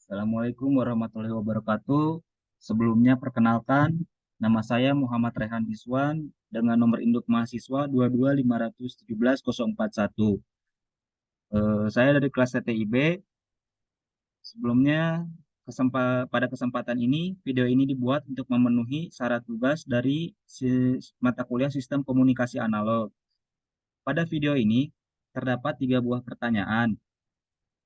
Assalamualaikum warahmatullahi wabarakatuh. Sebelumnya perkenalkan, nama saya Muhammad Rehan Iswan dengan nomor induk mahasiswa 225171041. Saya dari kelas TTIB. Sebelumnya, pada kesempatan ini, video ini dibuat untuk memenuhi syarat tugas dari mata kuliah Sistem Komunikasi Analog. Pada video ini, terdapat 3 buah pertanyaan,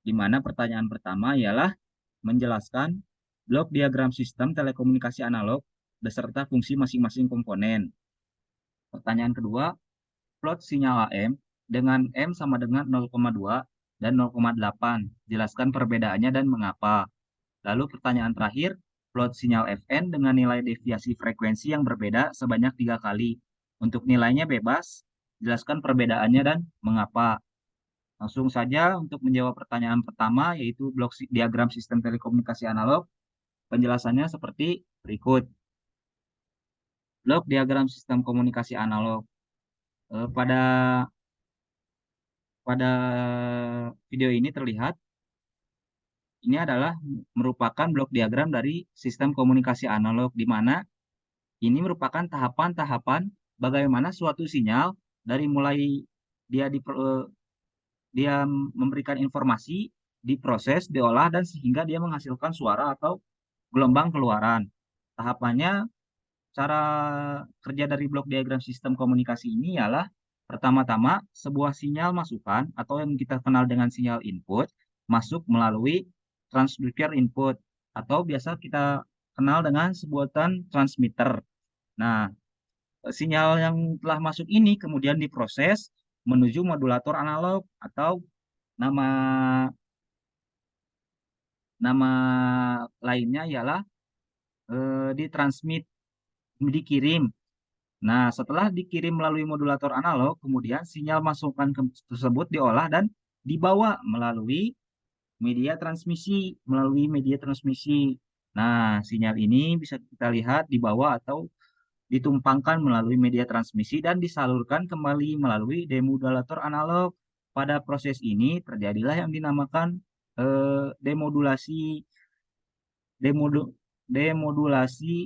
di mana pertanyaan pertama ialah menjelaskan blok diagram sistem telekomunikasi analog beserta fungsi masing-masing komponen. Pertanyaan kedua, plot sinyal AM dengan M sama dengan 0,2 dan 0,8. Jelaskan perbedaannya dan mengapa. Lalu pertanyaan terakhir, plot sinyal FN dengan nilai deviasi frekuensi yang berbeda sebanyak 3 kali. Untuk nilainya bebas, jelaskan perbedaannya dan mengapa. Langsung saja untuk menjawab pertanyaan pertama, yaitu blok diagram sistem telekomunikasi analog. Penjelasannya seperti berikut. Blok diagram sistem komunikasi analog. Pada video ini terlihat ini adalah merupakan blok diagram dari sistem komunikasi analog, di mana ini merupakan tahapan-tahapan bagaimana suatu sinyal dari mulai dia di, dia memberikan informasi, diproses, diolah, dan sehingga dia menghasilkan suara atau gelombang keluaran. Tahapannya, cara kerja dari blok diagram sistem komunikasi ini ialah pertama-tama sebuah sinyal masukan atau yang kita kenal dengan sinyal input masuk melalui transducer input atau biasa kita kenal dengan sebutan transmitter. Nah, sinyal yang telah masuk ini kemudian diproses menuju modulator analog atau nama nama lainnya ialah ditransmit, dikirim. Nah, setelah dikirim melalui modulator analog, kemudian sinyal masukan tersebut diolah dan dibawa melalui media transmisi. Nah, sinyal ini bisa kita lihat dibawa atau ditumpangkan melalui media transmisi dan disalurkan kembali melalui demodulator analog. Pada proses ini terjadilah yang dinamakan demodulasi demodu- demodulasi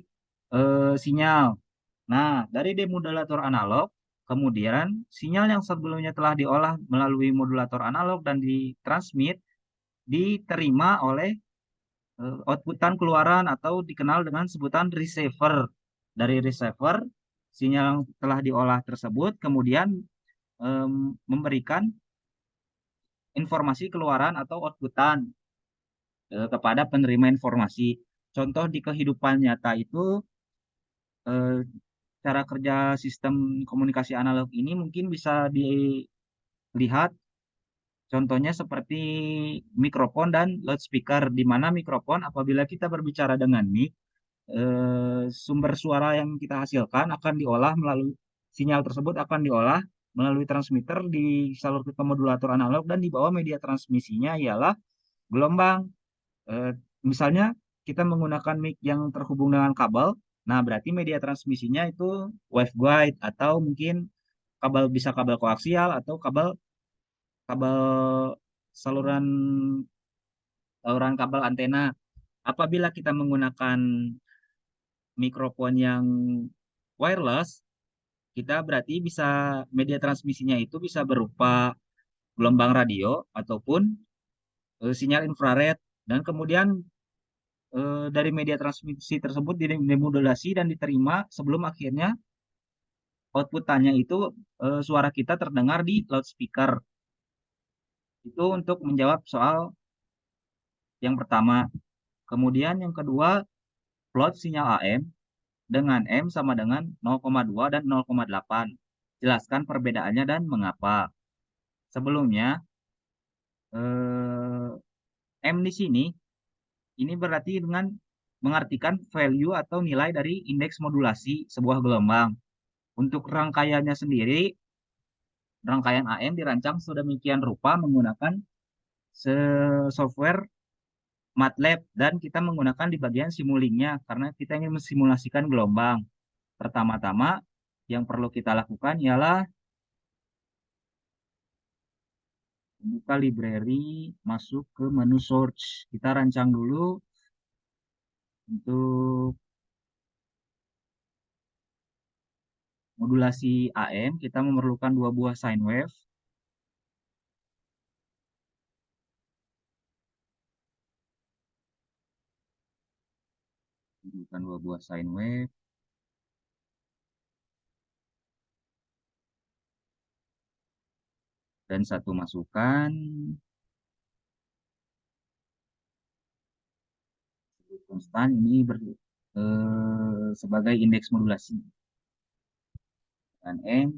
sinyal. Nah, dari demodulator analog, kemudian sinyal yang sebelumnya telah diolah melalui modulator analog dan ditransmit diterima oleh outputan keluaran atau dikenal dengan sebutan receiver. Dari receiver, sinyal yang telah diolah tersebut kemudian memberikan informasi keluaran atau outputan kepada penerima informasi. Contoh di kehidupan nyata itu eh, cara kerja sistem komunikasi analog ini mungkin bisa dilihat contohnya seperti mikrofon dan loudspeaker, di mana mikrofon apabila kita berbicara dengan mic, sumber suara yang kita hasilkan akan diolah melalui sinyal tersebut akan diolah melalui transmitter disalurkan ke modulator analog dan di bawah media transmisinya ialah gelombang. Eh, Misalnya kita menggunakan mic yang terhubung dengan kabel, nah berarti media transmisinya itu waveguide atau mungkin bisa kabel koaksial atau kabel kabel saluran saluran kabel antena. Apabila kita menggunakan mikrofon yang wireless, kita berarti bisa media transmisinya itu bisa berupa gelombang radio ataupun sinyal infrared, dan kemudian dari media transmisi tersebut dimodulasi dan diterima sebelum akhirnya outputannya itu suara kita terdengar di loudspeaker. Itu untuk menjawab soal yang pertama. Kemudian yang kedua, plot sinyal AM dengan M sama dengan 0,2 dan 0,8. Jelaskan perbedaannya dan mengapa. Sebelumnya, eh, M di sini ini berarti dengan mengartikan value atau nilai dari indeks modulasi sebuah gelombang. Untuk rangkaiannya sendiri, rangkaian AM dirancang sedemikian rupa menggunakan software MATLAB dan kita menggunakan di bagian simulingnya karena kita ingin mensimulasikan gelombang. Pertama-tama yang perlu kita lakukan ialah Buka library, masuk ke menu search. Kita rancang dulu untuk modulasi AM, kita memerlukan dua buah sine wave. Memerlukan dua buah sine wave. Dan satu masukan. Konstan ini sebagai indeks modulasi. Dan M.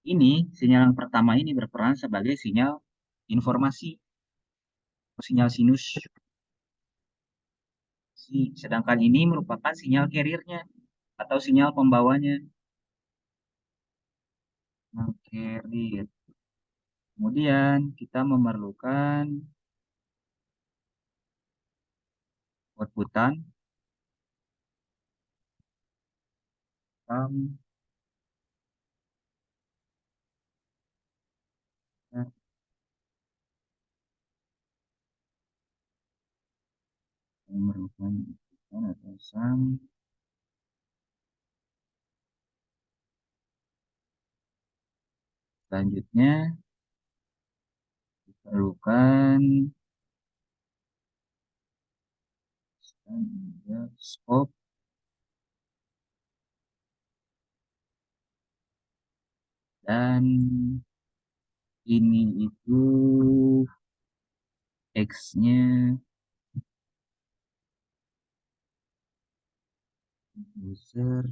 Ini, sinyal yang pertama ini berperan sebagai sinyal informasi, sinyal sinus. Sedangkan ini merupakan sinyal carrier-nya atau sinyal pembawanya. Sinyal carrier. Kemudian kita memerlukan outputan um, memerlukan outputan atau sum. Selanjutnya diperlukan scope dan ini itu X-nya user.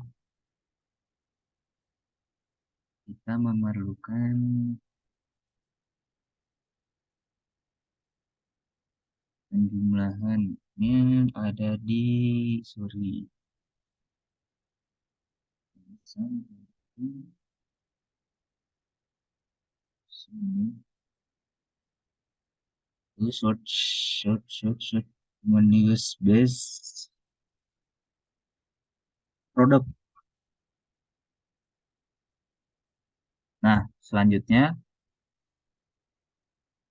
Kita memerlukan penjumlahannya ada di sorry sini. Search menus base produk. Nah, selanjutnya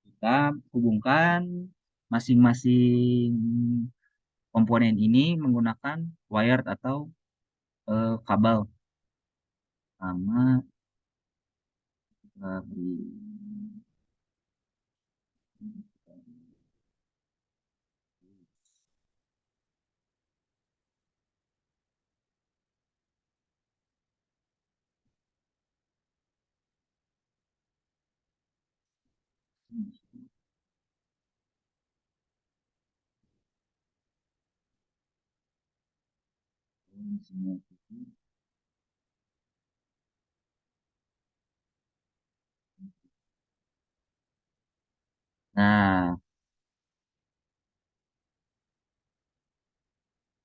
kita hubungkan masing-masing komponen ini menggunakan wired atau kabel sama beri Nah,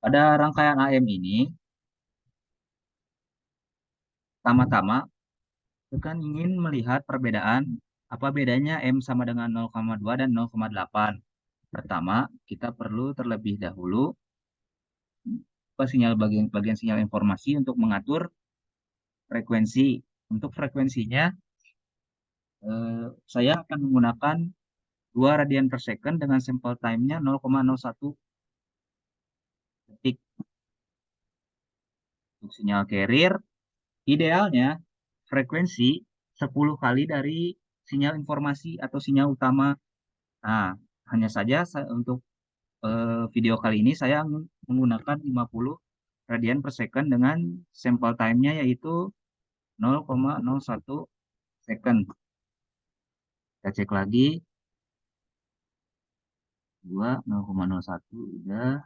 pada rangkaian AM ini, pertama-tama kita kan ingin melihat perbedaan apa bedanya M sama dengan 0,2 dan 0,8. Pertama, kita perlu terlebih dahulu ke sinyal bagian sinyal informasi untuk mengatur frekuensi. Untuk frekuensinya, saya akan menggunakan 2 radian per second dengan sample time-nya 0,01 detik. Untuk sinyal carrier, idealnya frekuensi 10 kali dari sinyal informasi atau sinyal utama. Nah, hanya saja untuk video kali ini saya menggunakan 50 radian per second dengan sample time-nya yaitu 0,01 second. Kita cek lagi. 0,01 udah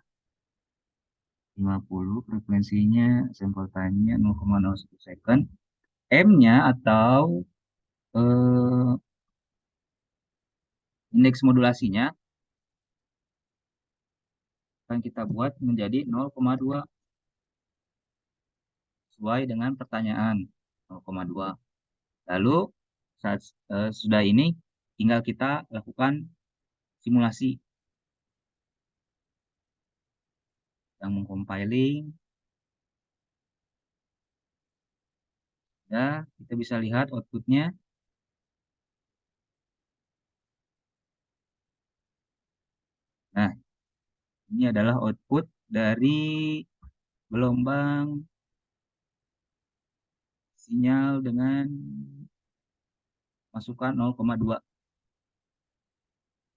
50 frekuensinya sample time-nya 0,01 second. M-nya atau eh, indeks modulasinya akan kita buat menjadi 0,2 sesuai dengan pertanyaan 0,2. Lalu saat sudah ini tinggal kita lakukan simulasi yang mengcompiling. Ya, kita bisa lihat outputnya Ini adalah output dari gelombang sinyal dengan masukan 0,2.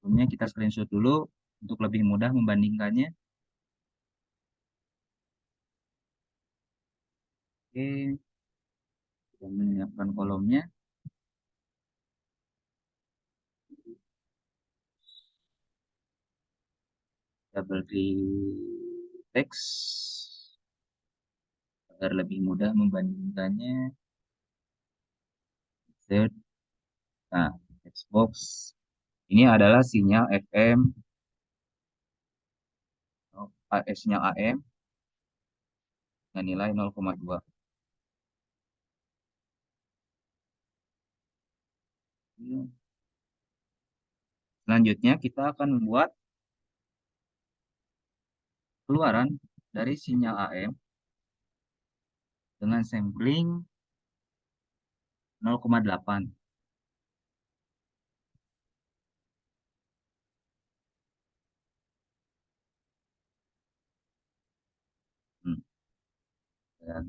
Sebelumnya kita screenshot dulu untuk lebih mudah membandingkannya. Oke, kita menyiapkan kolomnya. Double klik teks agar lebih mudah membandingkannya. Insert. Nah, text box. Ini adalah sinyal FM, sinyal AM dengan nilai 0,2. Selanjutnya kita akan membuat keluaran dari sinyal AM dengan sampling 0,8. Dan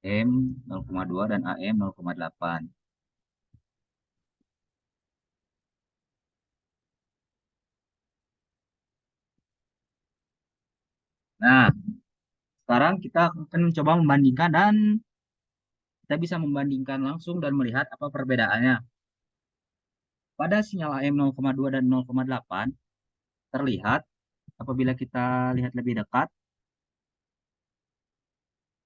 M 0,2 dan AM 0,8. Nah, sekarang kita akan mencoba membandingkan dan kita bisa membandingkan langsung dan melihat apa perbedaannya. Pada sinyal AM 0,2 dan 0,8 terlihat apabila kita lihat lebih dekat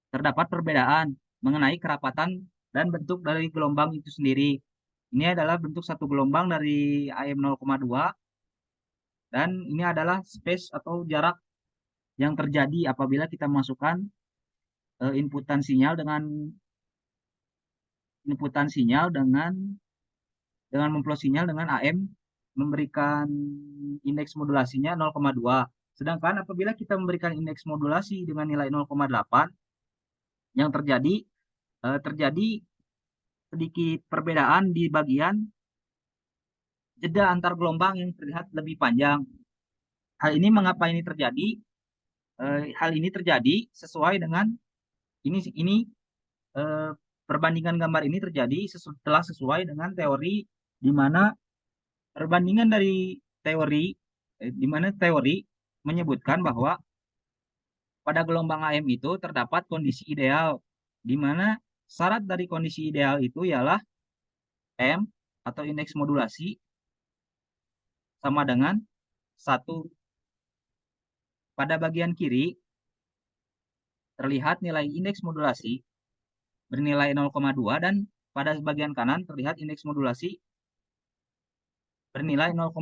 terdapat perbedaan mengenai kerapatan dan bentuk dari gelombang itu sendiri. Ini adalah bentuk satu gelombang dari AM 0,2 dan ini adalah space atau jarak yang terjadi apabila kita masukkan inputan sinyal dengan memplot sinyal dengan AM memberikan indeks modulasinya 0,2. Sedangkan apabila kita memberikan indeks modulasi dengan nilai 0,8 yang terjadi sedikit perbedaan di bagian jeda antar gelombang yang terlihat lebih panjang. Hal ini mengapa ini terjadi? Hal ini terjadi sesuai dengan ini eh, perbandingan gambar ini terjadi setelah sesuai dengan teori di mana perbandingan dari di mana teori menyebutkan bahwa pada gelombang AM itu terdapat kondisi ideal di mana syarat dari kondisi ideal itu ialah M atau indeks modulasi sama dengan 1. Pada bagian kiri terlihat nilai indeks modulasi bernilai 0,2 dan pada bagian kanan terlihat indeks modulasi bernilai 0,8.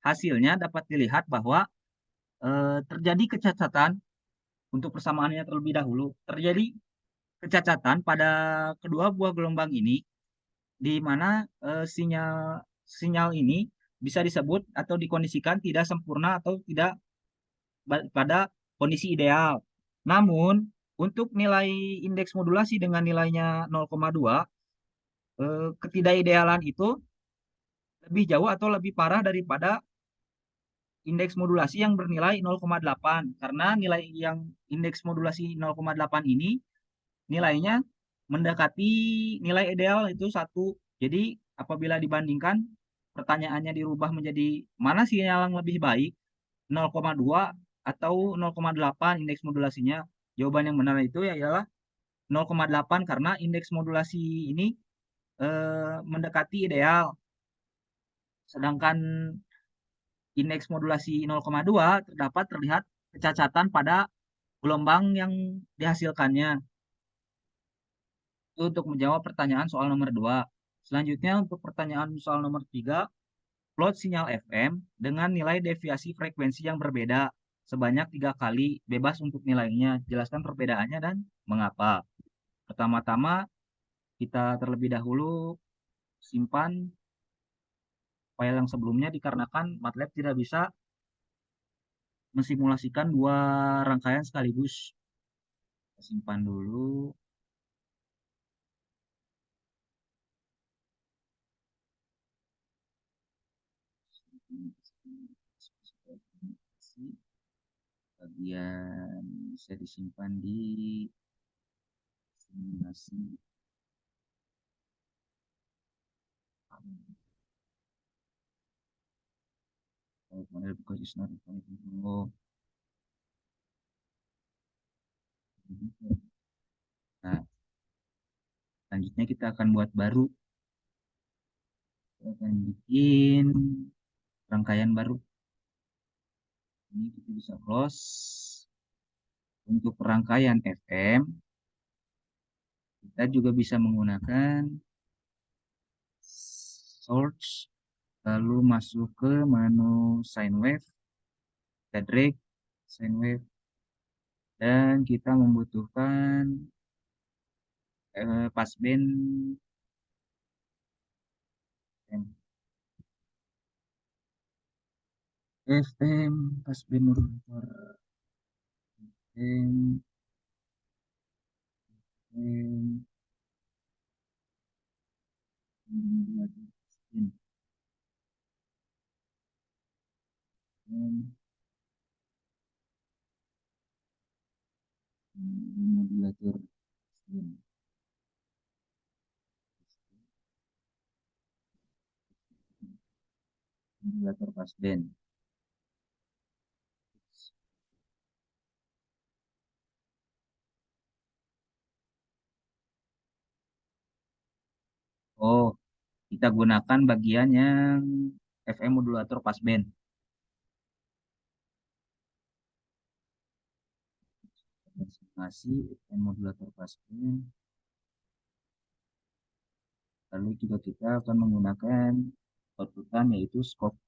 Hasilnya dapat dilihat bahwa terjadi kecacatan untuk persamaannya terlebih dahulu. Terjadi kecacatan pada kedua buah gelombang ini di mana sinyal ini bisa disebut atau dikondisikan tidak sempurna atau tidak pada kondisi ideal. Namun, untuk nilai indeks modulasi dengan nilainya 0,2, ketidakidealan itu lebih jauh atau lebih parah daripada indeks modulasi yang bernilai 0,8. Karena nilai yang indeks modulasi 0,8 ini nilainya mendekati nilai ideal itu 1. Jadi, apabila dibandingkan, pertanyaannya dirubah menjadi mana sinyal yang lebih baik, 0,2 atau 0,8 indeks modulasinya. Jawaban yang benar itu ialah 0,8 karena indeks modulasi ini mendekati ideal. Sedangkan indeks modulasi 0,2 terlihat kecacatan pada gelombang yang dihasilkannya. Itu untuk menjawab pertanyaan soal nomor 2. Selanjutnya untuk pertanyaan soal nomor 3, plot sinyal FM dengan nilai deviasi frekuensi yang berbeda sebanyak 3 kali, bebas untuk nilainya. Jelaskan perbedaannya dan mengapa. Pertama-tama, kita terlebih dahulu simpan file yang sebelumnya dikarenakan MATLAB tidak bisa mensimulasikan dua rangkaian sekaligus. Kita simpan dulu. Bagian bisa disimpan di simulasi. Model because it's not oh. Nah, selanjutnya kita akan buat baru. Kita akan bikin rangkaian baru. Ini kita bisa close. Untuk rangkaian FM, kita juga bisa menggunakan source, lalu masuk ke menu sine wave, kita drag sine wave, dan kita membutuhkan passband FM, passband modulator FM, modulator modulator passband. Oh, kita gunakan bagian yang FM modulator passband. Masih FM modulator passband. Lalu juga kita akan menggunakan outputan yaitu scope.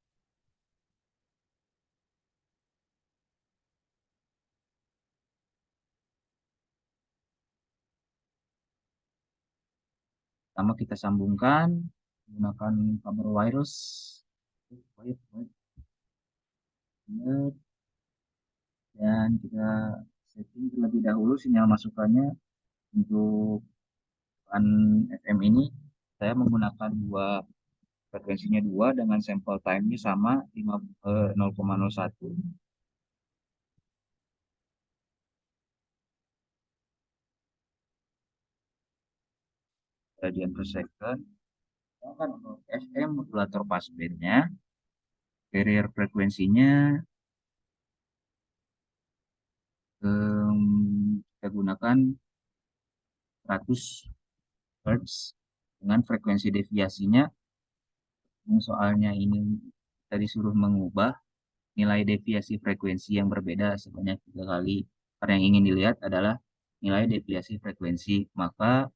Pertama kita sambungkan menggunakan kabel wireless. Dan kita setting terlebih dahulu sinyal masukannya. Untuk bahan FM ini saya menggunakan frekuensinya 2 dengan sampel time-nya sama 0,01 radian per second. Sedangkan untuk FM modulator passband-nya carrier frekuensinya kita gunakan 100 Hz dengan frekuensi deviasinya. Soalnya ini kita disuruh mengubah nilai deviasi frekuensi yang berbeda sebanyak 3 kali. Karena yang ingin dilihat adalah nilai deviasi frekuensi. Maka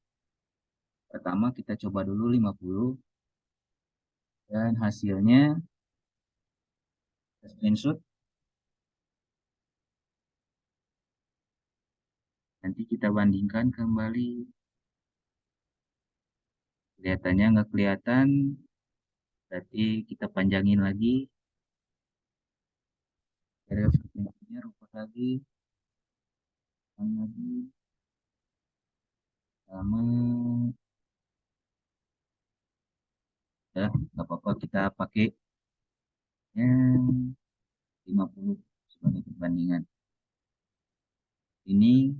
pertama kita coba dulu 50 dan hasilnya screenshot. Nanti kita bandingkan kembali. Kelihatannya nggak kelihatan, berarti kita panjangin lagi. Dari frekuensinya rupa lagi, sama ya nggak apa-apa, kita pakai yang 50 sebagai perbandingan. Ini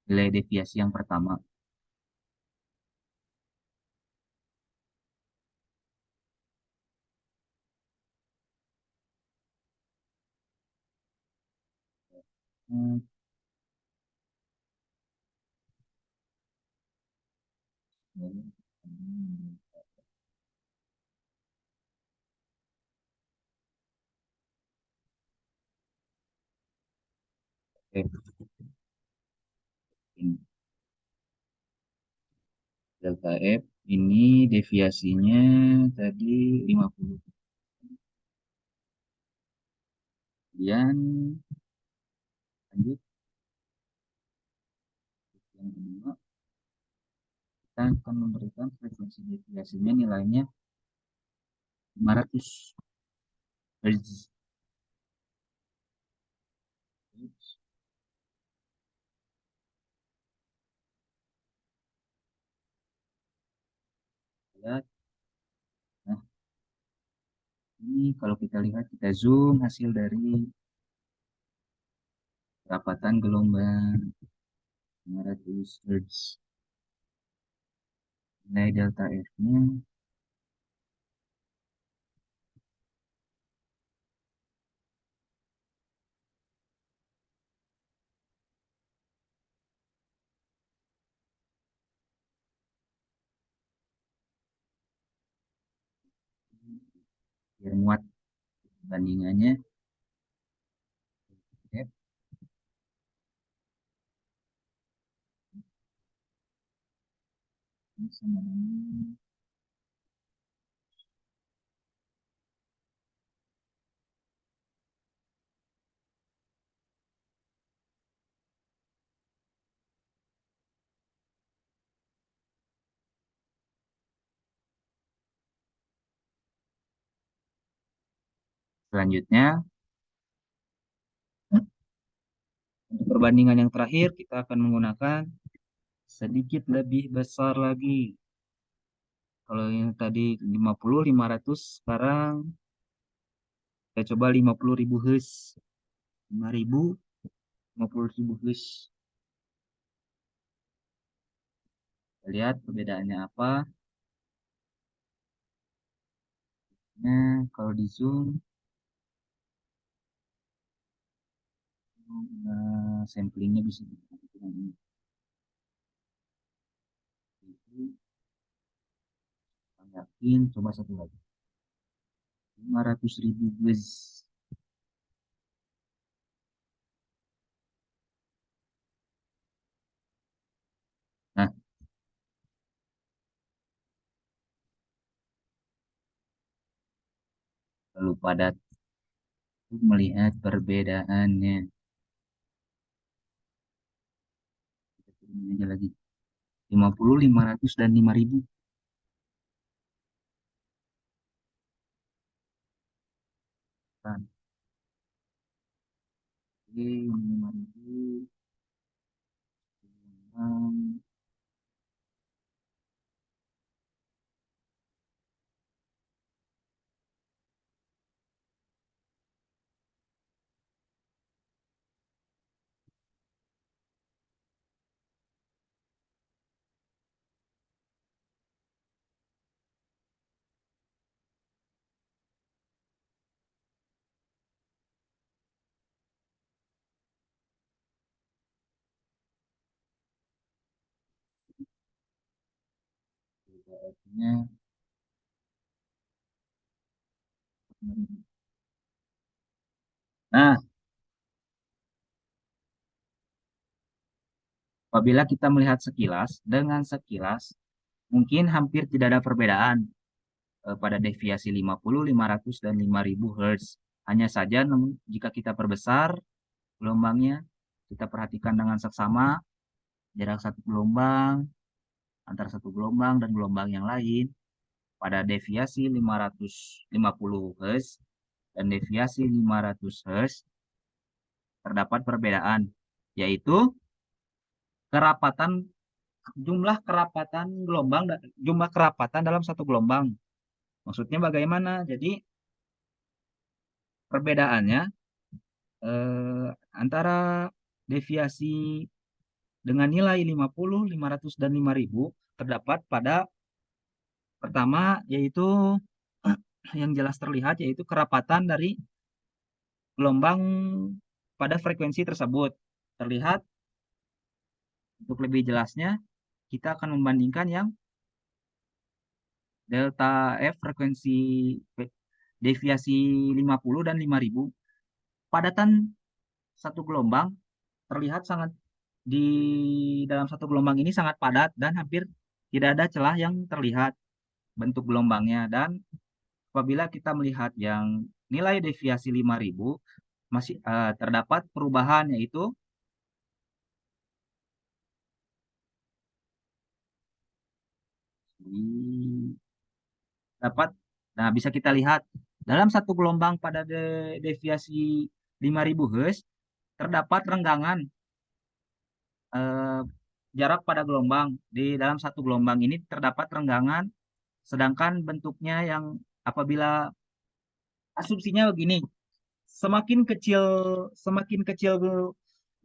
nilai deviasi yang pertama. Ini delta F ini deviasinya tadi 50. Kemudian lanjut yang kedua kita akan memberikan frekuensi deviasinya nilainya 500 Hz. Lihat. Nah, ini kalau kita lihat, kita zoom hasil dari perapatan gelombang 500 Hz. Nilai delta F-nya biar muat bandingannya. F sama dengan, selanjutnya untuk perbandingan yang terakhir kita akan menggunakan sedikit lebih besar lagi. Kalau yang tadi 50, 500, sekarang kita coba 50.000 Hz. 5.000, 50.000 Hz. Kita lihat perbedaannya apa. Nah, kalau di zoom, samplingnya bisa diperhatikan ini. Yakin, coba satu lagi. 500.000 Hz. Nah, lalu padat untuk melihat perbedaannya. Kita turunin aja lagi. 50, 500, dan 5.000. Kan. Oke, 5.000. Perbedaannya. Nah, apabila kita melihat sekilas, dengan sekilas, mungkin hampir tidak ada perbedaan pada deviasi 50, 500, dan 5.000 Hz. Hanya saja, namun jika kita perbesar gelombangnya, kita perhatikan dengan seksama, jarak satu gelombang, antara satu gelombang dan gelombang yang lain, pada deviasi 550 Hz dan deviasi 500 Hz, terdapat perbedaan, yaitu kerapatan jumlah kerapatan gelombang, jumlah kerapatan dalam satu gelombang. Maksudnya bagaimana? Jadi perbedaannya antara deviasi dengan nilai 50, 500, dan 5.000 terdapat pada pertama, yaitu yang jelas terlihat, yaitu kerapatan dari gelombang pada frekuensi tersebut. Terlihat, untuk lebih jelasnya, kita akan membandingkan yang delta F frekuensi deviasi 50 dan 5.000. Padatan satu gelombang terlihat sangat di dalam satu gelombang ini sangat padat dan hampir tidak ada celah yang terlihat bentuk gelombangnya. Dan apabila kita melihat yang nilai deviasi 5.000, masih terdapat perubahan, yaitu Di- Dapat, nah bisa kita lihat dalam satu gelombang pada deviasi 5.000 Hz terdapat renggangan eh, jarak pada gelombang. Di dalam satu gelombang ini terdapat renggangan, sedangkan bentuknya yang apabila asumsinya begini, semakin kecil semakin kecil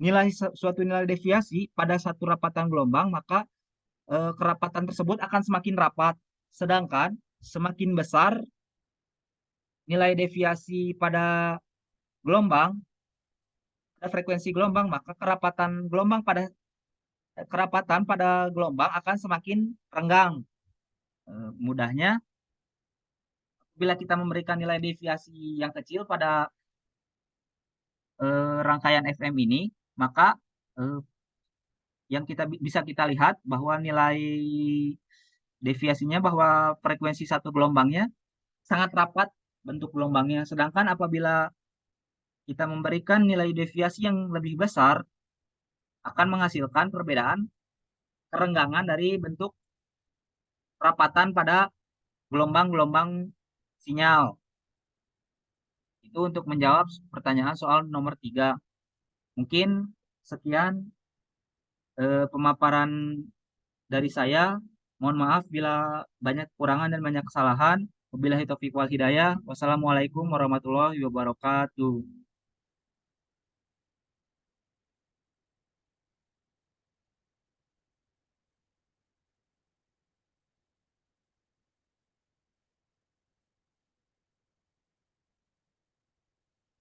nilai suatu nilai deviasi pada satu rapatan gelombang, maka kerapatan tersebut akan semakin rapat. Sedangkan semakin besar nilai deviasi pada gelombang, pada frekuensi gelombang, maka kerapatan pada gelombang akan semakin renggang. Mudahnya, bila kita memberikan nilai deviasi yang kecil pada rangkaian FM ini, maka eh, yang bisa kita lihat bahwa nilai deviasinya, bahwa frekuensi satu gelombangnya sangat rapat bentuk gelombangnya. Sedangkan apabila kita memberikan nilai deviasi yang lebih besar, akan menghasilkan perbedaan kerenggangan dari bentuk perapatan pada gelombang-gelombang sinyal. Itu untuk menjawab pertanyaan soal nomor 3. Mungkin sekian pemaparan dari saya. Mohon maaf bila banyak kekurangan dan banyak kesalahan. Wabillahi taufiq wal hidayah. Wassalamualaikum warahmatullahi wabarakatuh.